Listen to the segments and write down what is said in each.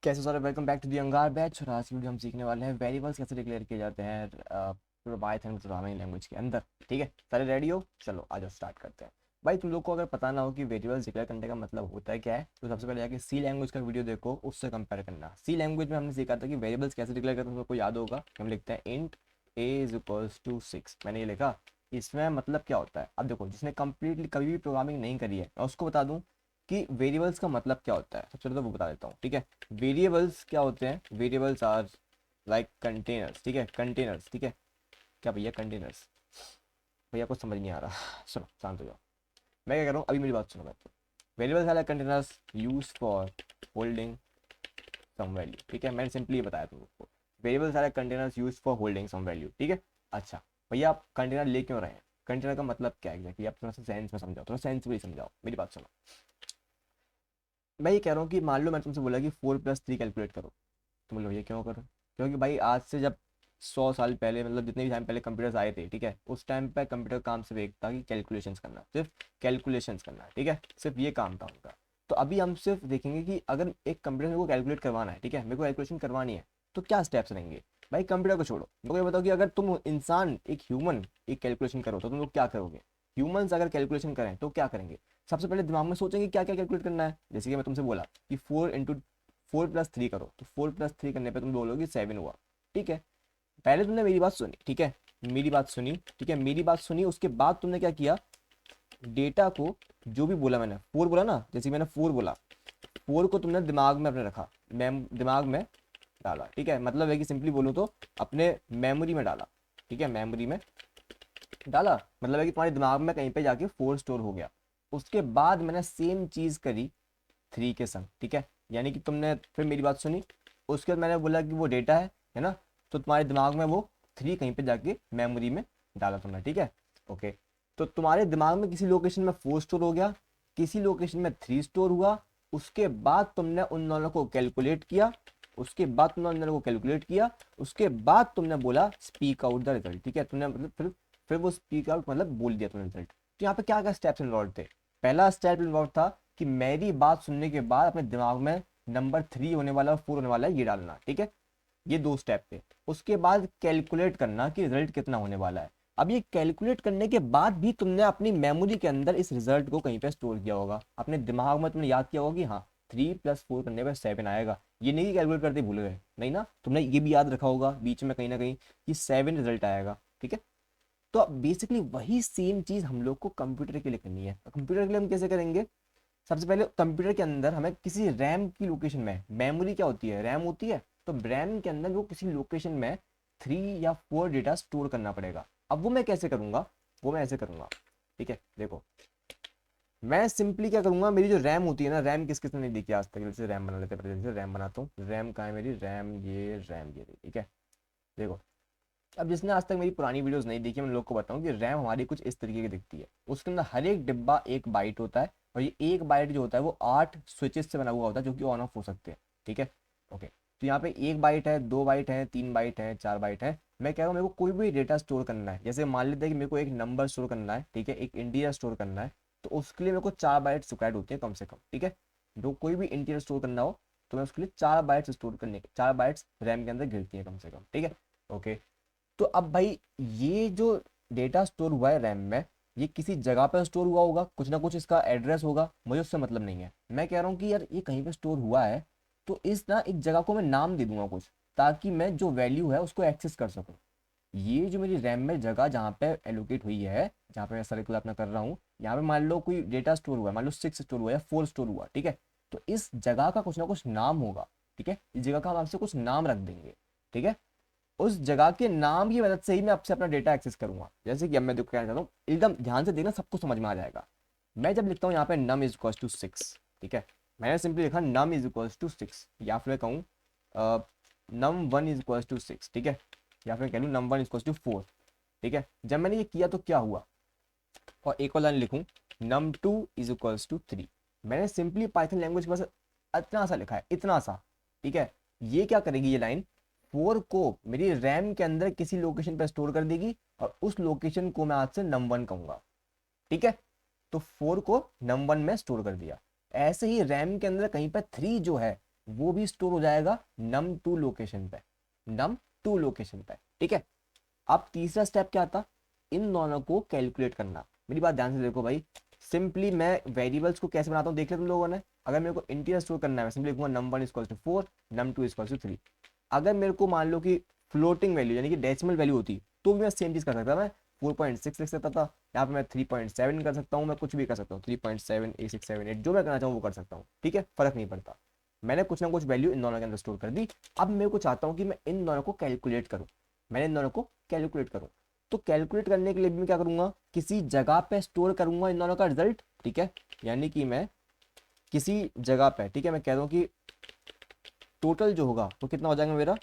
कैसे सारे welcome back to the अंगार बैच। और आज की वीडियो हम सीखने वाले हैं वेरिएबल्स कैसे डिक्लेयर किए जाते हैं पाइथन प्रोग्रामिंग लैंग्वेज के अंदर। ठीक है, सारे रेडी हो? चलो आज स्टार्ट करते हैं। भाई तुम लोग को अगर पता ना हो कि वेरिएबल्स डिक्लेयर करने का मतलब होता है क्या है, तो सबसे पहले जाके सी लैंग्वेज का वीडियो देखो, उससे कंपेयर करना। सी लैंग्वेज में हमने सीखा था कि वेरिएबल्स कैसे डिक्लेयर करते हैं। तुमको याद होगा हम लिखते हैं int a is equals to 6। मैंने ये लिखा, इसमें मतलब क्या होता है। अब देखो, जिसने कंप्लीटली कभी भी प्रोग्रामिंग नहीं करी है, मैं उसको बता दूं कि वेरिएबल्स का मतलब क्या होता है। सबसे पहले तो वो बता देता हूँ। ठीक है, वेरिएबल्स क्या होते हैं? Variables are like containers. ठीक है, कंटेनर्स। ठीक है, क्या भैया कंटेनर्स? भैया कुछ समझ नहीं आ रहा। सुनो, शांत हो जाओ। मैं क्या कर रहा हूँ, अभी मेरी बात सुनो। मैं तो variables are like containers use for holding some value. ठीक है, मैंने सिंपली बताया तुमको, variables are like containers use for holding some value. ठीक है, अच्छा भैया आप कंटेनर ले क्यों रहे हैं? कंटेनर का मतलब क्या है एग्जैक्टली? आप थोड़ा सा सेंस में समझाओ, थोड़ा सेंसिबली समझाओ, मेरी बात सुनो। मैं ये कह रहा हूँ कि मान लो मैं तुमसे बोला कि 4+3 कैलकुलेट करो, तो बोलो ये क्यों करो? क्योंकि भाई आज से जब 100 साल पहले, मतलब जितने भी टाइम पहले कंप्यूटर्स आए थे, ठीक है, उस टाइम पे कंप्यूटर काम सिर्फ एक था कि कैलकुलेशंस करना, सिर्फ कैलकुलेशंस करना। ठीक है, सिर्फ ये काम था उनका। तो अभी हम सिर्फ देखेंगे कि अगर एक कंप्यूटर मेरे को कैलकुलेट करवाना है, ठीक है, मेरे को कैलकुलेशन करवानी है, तो क्या स्टेप्स रहेंगे। भाई कंप्यूटर को छोड़ो, मेरे को ये बताओ कि अगर तुम इंसान, एक ह्यूमन, एक कैलकुलेशन करो तो तुम लोग क्या करोगे? ह्यूमंस अगर कैलकुलेशन करें तो क्या करेंगे? सबसे पहले दिमाग में सोचेंगे क्या क्या कैलकुलेट करना है। जैसे कि मैं तुमसे बोला कि 4+3 करो, तो 4+3 करने पे तुम बोलोगे 7 हुआ। ठीक है, पहले तुमने मेरी बात सुनी। ठीक है, मेरी बात सुनी। ठीक है, मेरी बात सुनी, उसके बाद तुमने क्या किया? डेटा को, जो भी बोला मैंने, 4 बोला ना, जैसे मैंने 4 बोला, 4 को तुमने दिमाग में अपने रखा, दिमाग में डाला। ठीक है, मतलब है कि सिंपली बोलूँ तो अपने मेमोरी में डाला। ठीक है, मेमोरी में डाला, मतलब है कि तुम्हारे दिमाग में कहीं पे जाके 4 स्टोर हो गया। उसके बाद मैंने सेम चीज करी 3 के संग। ठीक है, यानी कि तुमने फिर मेरी बात सुनी, उसके बाद मैंने बोला कि वो डेटा है ना, तो तुम्हारे दिमाग में वो 3 कहीं पे जाके मेमोरी में डाला तुमने। ठीक है, ओके। तो तुम्हारे दिमाग में किसी लोकेशन में 4 स्टोर हो गया, किसी लोकेशन में 3 स्टोर हुआ। उसके बाद तुमने उन दोनों को कैलकुलेट किया, उसके बाद तुमने उन दोनों को कैलकुलेट किया, उसके बाद तुमने बोला स्पीक आउट द रिजल्ट। ठीक है, तुमने मतलब फिर वो स्पीक आउट मतलब बोल दिया तुमने रिजल्ट। तो यहाँ पे क्या क्या स्टेप्स इन्वॉल्व थे? पहला स्टेप इन्वॉल्व था कि मेरी बात सुनने के बाद अपने दिमाग में नंबर 3 होने वाला और 4 होने वाला है ये डालना। ठीक है, ये 2 स्टेप थे। उसके बाद कैलकुलेट करना कि रिजल्ट कितना होने वाला है। अब ये कैलकुलेट करने के बाद भी तुमने अपनी मेमोरी के अंदर इस रिजल्ट को कहीं पे स्टोर किया होगा, अपने दिमाग में तुमने याद किया होगा कि हाँ 3+4 करने पर 7 आएगा। ये नहीं कि कैलकुलेट करते भूल गए, नहीं ना, तुमने ये भी याद रखा होगा बीच में कहीं ना कहीं कि 7 रिजल्ट आएगा। ठीक है, तो अब बेसिकली वही सेम चीज हम लोग को कंप्यूटर के लिए करनी है। कंप्यूटर के लिए हम कैसे करेंगे? सबसे पहले कंप्यूटर के अंदर हमें किसी रैम की लोकेशन में, मेमोरी क्या होती है, रैम होती है, तो रैम के अंदर वो किसी लोकेशन में 3 या 4 डेटा स्टोर करना पड़ेगा। अब वो मैं कैसे करूंगा? वो मैं ऐसे करूंगा। ठीक है, देखो मैं सिंपली क्या करूंगा, मेरी जो रैम होती है ना, रैम किस किस ने नहीं देखी आज तक, जैसे रैम बना लेते हैं, जैसे रैम बनाता हूँ। रैम कहाँ है मेरी? रैम ये, रैम ये रही। ठीक है, देखो अब जिसने आज तक मेरी पुरानी वीडियोस नहीं देखी, मैं लोग को बताऊं कि रैम हमारी कुछ इस तरीके की दिखती है। उसके अंदर हर एक डिब्बा 1 बाइट होता है, और ये 1 बाइट जो होता है वो 8 स्विचेस से बना हुआ होता है जो कि ऑन ऑफ हो सकते हैं। ठीक है, ओके। तो यहाँ पे 1 बाइट है, 2 बाइट है, 3 बाइट है, 4 बाइट है। मैं कह रहा हूँ मेरे को कोई भी डेटा स्टोर करना है, जैसे मान लेते हैं कि मेरे को एक नंबर स्टोर करना है, ठीक है, एक इंटीजर स्टोर करना है, तो उसके लिए मेरे को 4 बाइट रिक्वायर्ड होती है कम से कम। ठीक है, जो कोई भी इंटीजर स्टोर करना हो तो मैं उसके लिए 4 बाइट्स स्टोर करने के, 4 बाइट्स रैम के अंदर गिरती है कम से कम। ठीक है, ओके। तो अब भाई ये जो डेटा स्टोर हुआ है रैम में, ये किसी जगह पर स्टोर हुआ होगा, कुछ ना कुछ इसका एड्रेस होगा, मुझे उससे मतलब नहीं है। मैं कह रहा हूँ कि यार ये कहीं पे स्टोर हुआ है, तो इस ना एक जगह को मैं नाम दे दूंगा कुछ, ताकि मैं जो वैल्यू है उसको एक्सेस कर सकूँ। ये जो मेरी रैम में जगह जहाँ पे एलोकेट हुई है, जहाँ पे मैं सर्कुलर अपना कर रहा हूँ, यहाँ पे मान लो कोई डेटा स्टोर हुआ है, मान लो 6 स्टोर हुआ या 4 स्टोर हुआ। ठीक है, तो इस जगह का कुछ ना कुछ नाम होगा। ठीक है, इस जगह का हम आपसे कुछ नाम रख देंगे। ठीक है, उस जगह के नाम की मदद से ही मैं आपसे अपना डेटा एक्सेस करूंगा। जैसे कि अब मैं देखो कहना चाहता हूँ, एकदम ध्यान से देखना, सबको समझ में आ जाएगा। मैं जब लिखता हूँ यहाँ पे नम इज इक्वल टू 6, ठीक है, मैंने सिंपली लिखा नम इज इक्वल टू 6, या फिर मैं कहूँ num1 इज इक्वल टू 6। ठीक है, या फिर कह लूँ num1 इज इक्वल टू 4। ठीक है, जब मैंने ये किया तो क्या हुआ? और एक और लाइन लिखूँ num2 इज इक्वल टू 3। मैंने सिंपली पाइथन लैंग्वेज के पास इतना सा लिखा है, इतना सा। ठीक है, ये क्या करेगी ये लाइन? 4 को मेरी रैम के अंदर किसी लोकेशन पर स्टोर कर देगी, और उस लोकेशन को मैं आज से num1 कहूंगा। ठीक है, तो 4 को num1 में स्टोर कर दिया। ऐसे ही रैम के अंदर कहीं पर 3 जो है, वो भी स्टोर हो जाएगा num2 लोकेशन पे, num2 लोकेशन पे, ठीक है। अब तीसरा स्टेप क्या था, इन दोनों को कैलकुलेट करना। मेरी बात ध्यान से देखो भाई, सिंपली मैं वेरिएबल्स को कैसे बनाता हूँ देख लिया तुम लोगों ने। अगर मेरे को इंटीजर स्टोर करना है, मैं सिंपली लिखूंगा num1 equals to 4, num2 equals to 3। अगर मेरे को मान लो कि फ्लोटिंग वैल्यू यानी कि डेसिमल वैल्यू होती तो भी मैं सेम चीज कर सकता, मैं 4.6 लिख सकता था, यहाँ पे मैं 3.7 कर सकता हूँ, मैं कुछ भी कर सकता हूँ, 3.7 8678 जो मैं करना चाहूँ वो कर सकता हूँ, ठीक है, फर्क नहीं पड़ता। मैंने कुछ ना कुछ वैल्यू इन दोनों के अंदर स्टोर कर दी। अब मेरे को चाहता हूँ कि मैं इन दोनों को कैलकुलेट करूँ, मैंने इन दोनों को कैलकुलेट करूँ। तो कैलकुलेट करने के लिए भी मैं क्या करूंगा, किसी जगह पे स्टोर करूंगा इन दोनों का रिजल्ट, ठीक है। यानी कि मैं किसी जगह पे, ठीक है, मैं कह रहा हूँ कि टोटल जो होगा वो कितना हो जाएगा मेरा,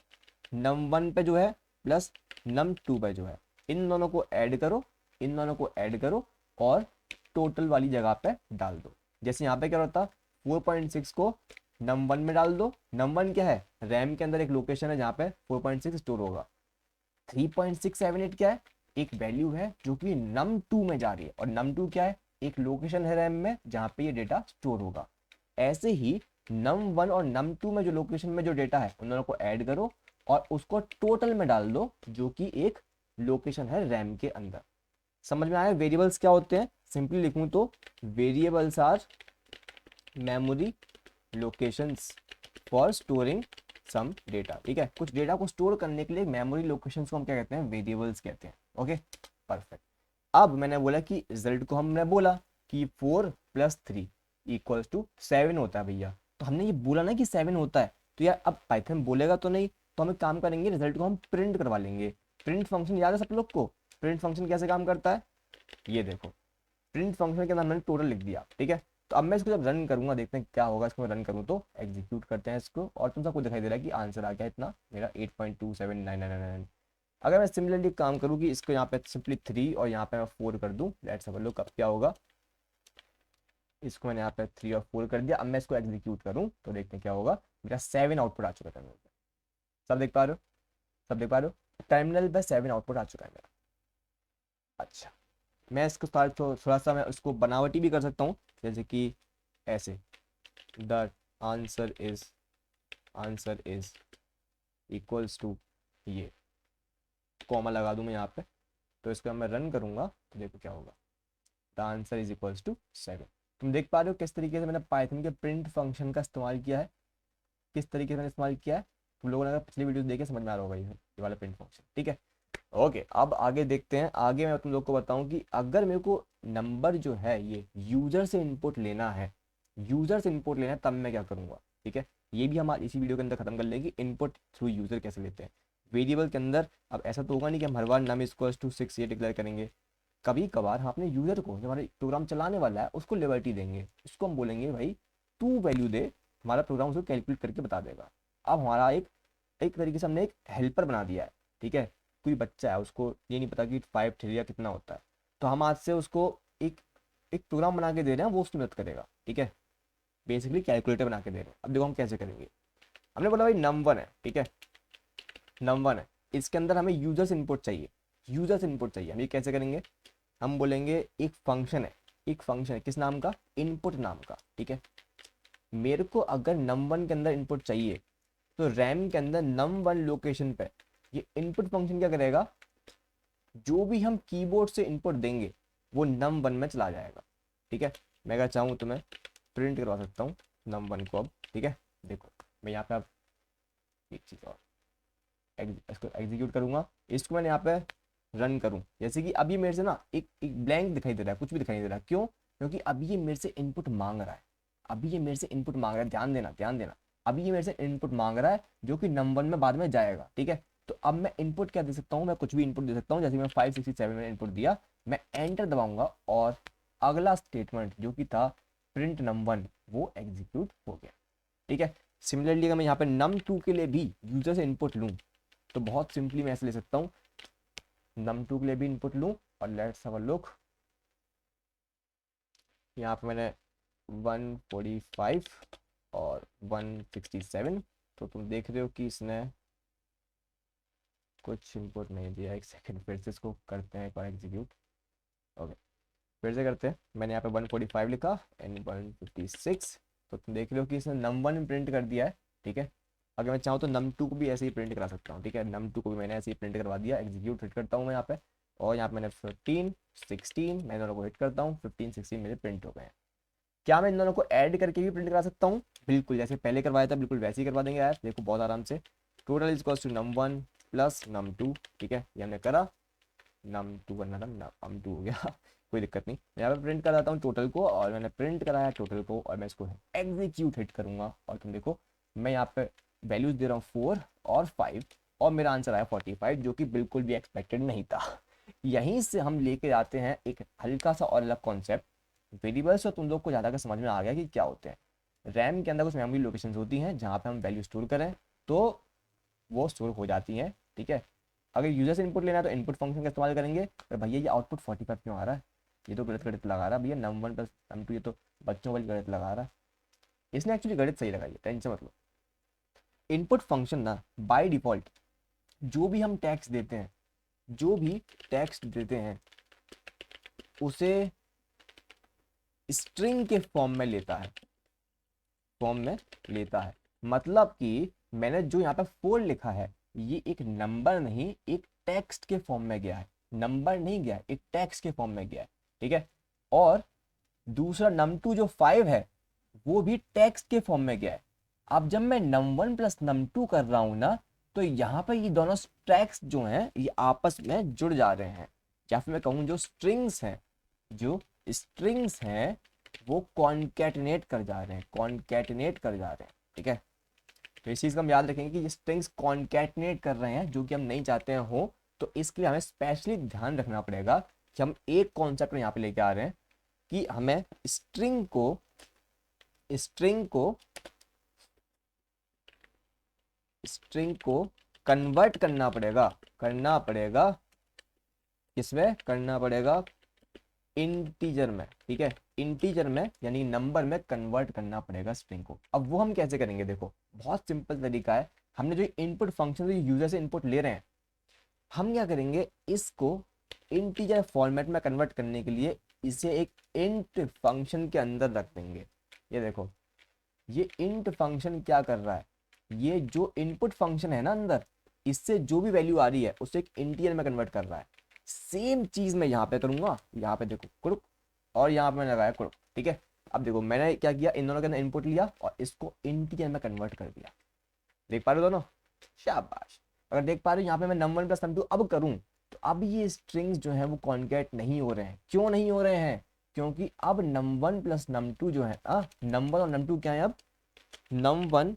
num1 पे जो है प्लस num2 पे जो है, इन दोनों को ऐड करो, इन दोनों को ऐड करो और टोटल वाली जगह पे डाल दो। जैसे यहाँ पे क्या होता, 4.6 को num1 में डाल दो। num1 क्या है, रैम के अंदर एक लोकेशन है जहाँ पे 4.6 स्टोर होगा। 3.678 क्या है, एक वैल्यू है जो कि num2 में जा रही है, और num2 क्या है, एक लोकेशन है रैम में जहाँ पे ये डेटा स्टोर होगा। ऐसे ही num1 और num2 में जो लोकेशन में जो डेटा है उन दोनों को ऐड करो और उसको टोटल में डाल दो जो कि एक लोकेशन है रैम के अंदर। समझ में आया वेरिएबल्स क्या होते हैं, सिंपली लिखूं तो variables are memory locations for storing some data, ठीक है। कुछ डेटा को स्टोर करने के लिए मेमोरी लोकेशंस को हम क्या कहते हैं, वेरिएबल्स कहते हैं, ओके परफेक्ट। अब मैंने बोला कि रिजल्ट को हमने बोला कि 4 + 3 इक्वल्स टू 7 होता है भैया, तो हमने ये बोला ना कि 7 होता है, तो यार अब पाइथन बोलेगा तो नहीं, तो हम एक काम करेंगे, रिजल्ट को हम प्रिंट करवा लेंगे। प्रिंट फंक्शन याद है सब लोग को, प्रिंट फंक्शन कैसे काम करता है, ये देखो, प्रिंट फंक्शन के अंदर मैंने टोटल लिख दिया, ठीक है। तो अब मैं इसको जब रन करूंगा, देखते हैं क्या होगा, इसको रन करूँ तो एग्जीक्यूट करते हैं इसको, और तुम सबको दिखाई दे रहा है कि आंसर आ गया इतना मेरा 8.27999। अगर मैं सिमिलरली काम करूँ कि इसको यहाँ पे सिंपली 3 और यहाँ पे मैं 4 कर दूँ, लेट्स हैव अ लुक अब क्या होगा। इसको मैंने यहाँ पे 3 और 4 कर दिया, अब मैं इसको एग्जीक्यूट करूँ तो देखते हैं क्या होगा, मेरा 7 आउटपुट आ चुका है टर्मिनल पे। सब देख पा रहे हो, सब देख पा रहे हो, टर्मिनल पे 7 आउटपुट आ चुका है मेरा। अच्छा, मैं इसको थोड़ा सा मैं उसको बनावटी भी कर सकता हूँ, जैसे कि ऐसे, the answer is equals to, ये कॉमा लगा दूं मैं यहाँ पे, तो इसको मैं रन करूंगा तो देखो क्या होगा, the answer is equals to 7। तुम देख पा रहे हो किस तरीके से मैंने पाइथन के प्रिंट फंक्शन का इस्तेमाल किया है, किस तरीके से मैंने इस्तेमाल किया है। तुम लोगों ने अगर पिछली वीडियो देखे समझ में आ रहा होगा ये वाला प्रिंट फंक्शन, ठीक है। ओके, अब आगे देखते हैं। आगे मैं तुम लोग को बताऊं कि अगर मेरे को नंबर जो है ये यूजर से इनपुट लेना है, यूजर से इनपुट लेना है, तब मैं क्या करूंगा, ठीक है। ये भी हम इसी वीडियो के अंदर खत्म कर लेंगे, इनपुट थ्रू यूजर कैसे लेते हैं वेरिएबल के अंदर। अब ऐसा तो होगा नहीं कि हम हर बार num इक्वल्स टू 6 ये डिक्लेयर करेंगे, कभी कभार हम अपने यूजर को जो हमारे प्रोग्राम चलाने वाला है उसको लिबर्टी देंगे, उसको हम बोलेंगे भाई तू वैल्यू दे, हमारा प्रोग्राम उसको कैलकुलेट करके बता देगा। अब हमारा एक एक तरीके से हमने एक हेल्पर बना दिया है, ठीक है। कोई बच्चा है उसको ये नहीं पता कि 5 थ्री कितना होता है, तो हम आज से उसको एक एक प्रोग्राम बना के दे रहे हैं, वो उसकी मदद करेगा, ठीक है। बेसिकली कैलकुलेटर बना के दे रहे हैं। अब देखो हम कैसे करेंगे, हमने बोला भाई num1 है, ठीक है, num1 है, इसके अंदर हमें यूजर से इनपुट चाहिए, यूजर से इनपुट चाहिए। हम ये कैसे करेंगे, हम बोलेंगे एक फंक्शन है, एक फंक्शन है किस नाम का, इनपुट नाम का, ठीक है। मेरे को अगर num1 के अंदर इनपुट चाहिए तो रैम के अंदर num1 लोकेशन पे ये इनपुट फंक्शन क्या करेगा, जो भी हम कीबोर्ड से इनपुट देंगे वो num1 में चला जाएगा, ठीक है। मैं अगर चाहूँ तो मैं प्रिंट करवा सकता हूँ num1 को अब, ठीक है। देखो मैं यहाँ पे अब एक चीज़ और इसको एग्जीक्यूट करूंगा, इसको मैंने यहाँ पे रन करूं, जैसे कि अभी मेरे से ना एक ब्लैंक दिखाई दे रहा है, कुछ भी दिखाई नहीं दे रहा, क्यों, क्योंकि अभी ये मेरे से इनपुट मांग रहा है, अभी ये मेरे से इनपुट मांग रहा है, ध्यान देना ध्यान देना। अभी ये मेरे से इनपुट मांग रहा है जो कि नंबर में बाद में जाएगा, ठीक है। तो अब मैं इनपुट क्या दे सकता हूँ, मैं कुछ भी इनपुट दे सकता हूँ, जैसे मैं 567 में इनपुट दिया, मैं एंटर दबाऊंगा और अगला स्टेटमेंट जो कि था प्रिंट num1 वो एग्जीक्यूट हो गया, ठीक है। सिमिलरली अगर मैं यहाँ पे num2 के लिए भी यूजर से इनपुट लूँ तो बहुत सिंपली मैं ऐसे ले सकता हूँ, num2 के लिए भी इनपुट लूँ और लेट्स हैव अ लुक, यहाँ पे मैंने 145 और 167, तो तुम देख रहे हो कि इसने कुछ इनपुट नहीं दिया। एक सेकंड फिर से इसको करते हैं एक बार एग्जीक्यूट, ओके फिर से करते हैं। मैंने यहाँ पे 145 लिखा एंड 156, तो तुम देख रहे हो कि इसने num1 प्रिंट कर दिया है, ठीक है। अगर मैं चाहूँ तो num2 को भी ऐसे ही प्रिंट करा सकता हूँ, ठीक है। num2 को भी मैंने ऐसे ही प्रिंट करवा दिया, एग्जीक्यूट हिट करता हूँ मैं यहाँ पे, और यहाँ पे मैंने 15 16 मैं दोनों को हिट करता हूँ, 15 16 मेरे प्रिंट हो गए हैं। क्या मैं इन दोनों को ऐड करके भी प्रिंट करा सकता हूँ? बिल्कुल, जैसे पहले करवाया था बिल्कुल वैसे ही करवा देंगे यार, देखो बहुत आराम से। Total is equals to num1 plus num2, ठीक है, ये हमने करा। num2 करना था, num2 हो गया कोई दिक्कत नहीं। मैं यहाँ पे प्रिंट कराता हूँ टोटल को, और मैंने प्रिंट कराया टोटल को, और मैं इसको एग्जीक्यूट हिट करूंगा, और तुम देखो मैं यहाँ पे वैल्यूज दे रहा हूँ 4 और 5, और मेरा आंसर आया 45, जो कि बिल्कुल भी एक्सपेक्टेड नहीं था। यहीं से हम लेके आते हैं एक हल्का सा और अलग कॉन्सेप्ट, वेरिएबल्स। तो तुम लोग को ज़्यादा का समझ में आ गया कि क्या होते हैं। रैम के अंदर कुछ मेमोरी लोकेशंस होती हैं जहाँ पे हम वैल्यू स्टोर करें तो वो स्टोर हो जाती हैं, ठीक है। अगर यूजर से इनपुट लेना है तो इनपुट फंक्शन का इस्तेमाल करेंगे। अरे भैया ये आउटपुट 45 क्यों आ रहा है, ये तो गलत गणित लगा रहा है भैया, num1 प्लस num2 ये तो बच्चों वाली गणित लगा रहा है। इसने एक्चुअली गणित सही लगाई है, टेंशन मत लो। इनपुट फंक्शन ना बाय डिफॉल्ट जो भी हम टैक्स देते हैं, जो भी टैक्स देते हैं उसे स्ट्रिंग के फॉर्म में लेता है, फॉर्म में लेता है। मतलब कि मैंने जो यहाँ पे 4 लिखा है ये एक नंबर नहीं, एक टेक्स्ट के फॉर्म में गया है। नंबर नहीं गया, एक टेक्स्ट के फॉर्म में गया है, ठीक है। और दूसरा num2 जो 5 है वो भी टेक्स्ट के फॉर्म में गया है। अब जब मैं num1 प्लस num2 कर रहा हूं ना, तो यहाँ पर ये दोनों टेक्स्ट जो हैं ये आपस में जुड़ जा रहे हैं, या फिर मैं कहूँ जो स्ट्रिंग्स हैं, जो स्ट्रिंग्स हैं वो कॉन्केटिनेट कर जा रहे हैं, कॉन्केटिनेट कर जा रहे हैं, ठीक है। तो इस चीज़ का हम याद रखेंगे कि ये स्ट्रिंग्स कॉन्केटिनेट कर रहे हैं, जो कि हम नहीं चाहते हैं हो। तो इसके लिए हमें स्पेशली ध्यान रखना पड़ेगा कि हम एक कॉन्सेप्ट यहाँ पे लेके आ रहे हैं कि हमें स्ट्रिंग को स्ट्रिंग को कन्वर्ट करना पड़ेगा किसमें, करना पड़ेगा इंटीजर में, ठीक है। इंटीजर में यानी नंबर में कन्वर्ट करना पड़ेगा स्ट्रिंग को। अब वो हम कैसे करेंगे, देखो बहुत सिंपल तरीका है। हमने जो इनपुट फंक्शन यूजर से इनपुट ले रहे हैं, हम क्या करेंगे, इसको इंटीजर फॉर्मेट में कन्वर्ट करने के लिए इसे एक इंट फंक्शन के अंदर रख देंगे। ये देखो ये इंट फंक्शन क्या कर रहा है, ये जो इनपुट फंक्शन है ना अंदर, इससे जो भी वैल्यू आ रही है उसे एक इंटीजर में कन्वर्ट कर रहा है। सेम चीज मैं यहाँ पे करूंगा, यहाँ पे देखो कुड़ुक, और यहाँ पे मैंने लगाया कुड़ुक, ठीक है। अब देखो मैंने क्या किया, इन दोनों के अंदर इनपुट लिया और इसको इंटीजर में कन्वर्ट कर दिया। देख पा रहे हो दोनों, शाबाश। अगर देख पा रहे हो यहाँ पे मैं num1 प्लस num2 अब करूँ तो अब ये स्ट्रिंग्स जो है वो कॉन्केट नहीं हो रहे हैं। क्यों नहीं हो रहे हैं, क्योंकि अब num1 प्लस num2 जो है num1 और num2 क्या है, अब num1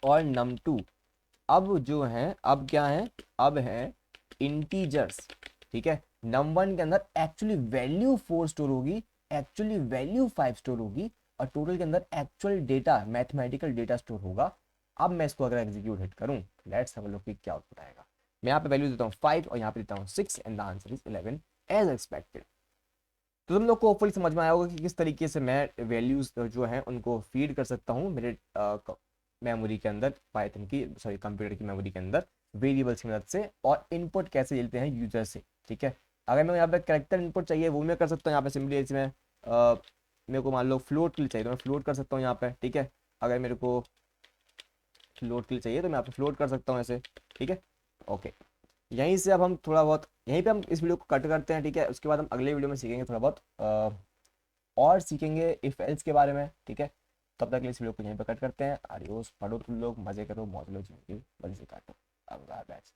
और num2 अब जो है अब क्या है, अब है इंटीजर्स, ठीक है। num1 के अंदर एक्चुअली वैल्यू 4 स्टोर होगी, एक्चुअली वैल्यू 5 स्टोर होगी, और टोटल के अंदर actual data mathematical data store होगा। अब मैं इसको अगर एग्जीक्यूट हिट करूं, लेट्स हैव अ लुक कि क्या आउटपुट आएगा। मैं यहाँ पे वैल्यू देता हूँ 5 और यहाँ पे देता हूँ 6 and the answer is 11 as expected. तो तुम लोग को होपफुली समझ में आया होगा कि किस तरीके से मैं वैल्यूज जो हैं उनको फीड कर सकता हूँ मेरे मेमोरी के अंदर, पाइथन की सॉरी कंप्यूटर की मेमोरी के अंदर वेरिएबल्स की मदद से, और इनपुट कैसे लेते हैं यूजर से, ठीक है। अगर मैं यहाँ पे कैरेक्टर इनपुट चाहिए वो मैं कर सकता हूँ यहाँ पे सिंपली, इसमें मेरे को मान लो फ्लोट के लिए चाहिए तो मैं फ्लोट कर सकता हूँ यहाँ पे, ठीक है। अगर मेरे को फ्लोट के लिए चाहिए तो मैं यहाँ पे फ्लोट कर सकता हूँ ऐसे, ठीक है। ओके, यहीं से अब हम थोड़ा बहुत यहीं पे हम इस वीडियो को कट करते हैं, ठीक है। उसके बाद हम अगले वीडियो में सीखेंगे थोड़ा बहुत और सीखेंगे इफ एल्स के बारे में, ठीक है। तब तक के लिए इस वीडियो को यहीं पर कट करते हैं। आडियोस, पढ़ो तुम लोग, मजे करो, मौज लो, जिंदगी मजे से काटो। अब बैच